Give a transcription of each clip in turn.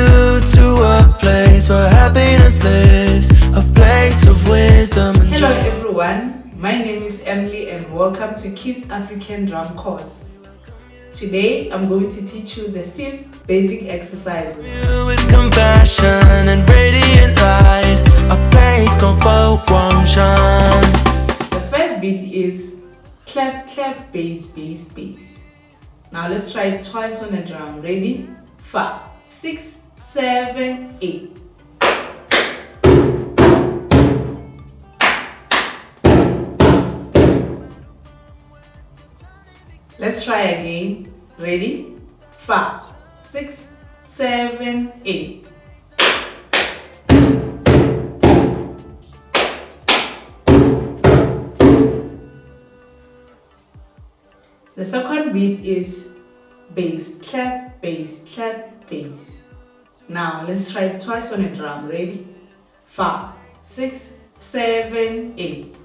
you to a place where happiness lives, a place of wisdom and Hello everyone, my name is Emily and welcome to Kids African Drum course. Today I'm going to teach you the 5th basic exercises. with compassion and radiant light, a place called Guangshan. The first beat is clap, clap, bass, bass, bass. Now let's try it twice on the drum. Ready? 5, 6, 7, 8. Let's try again. Ready? 5, 6, 7, 8. The second beat is bass, clap, bass, clap, bass. Now let's try it twice on a drum. Ready? 5, 6, 7, 8.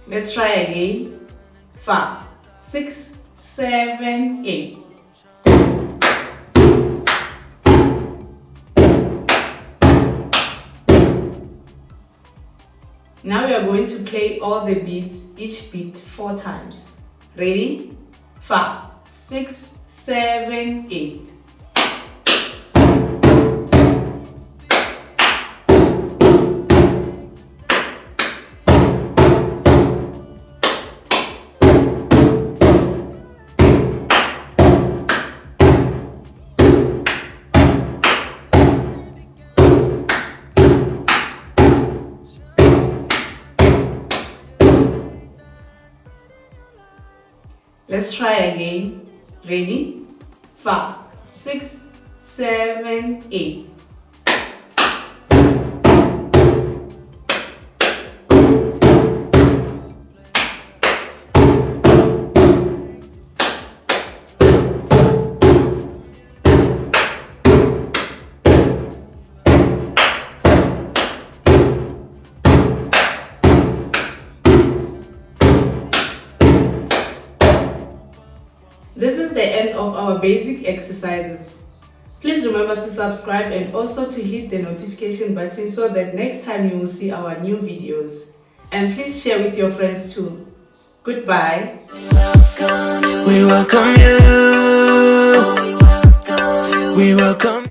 Let's try again. 5, 6, 7, 8. Now we are going to play all the beats, each beat 4 times. Ready? 5, 6, 7, 8. Let's try again. Ready? 5, 6, 7, 8. This is the end of our basic exercises. Please remember to subscribe and also to hit the notification button so that next time you will see our new videos. And please share with your friends too. Goodbye. We welcome you. We welcome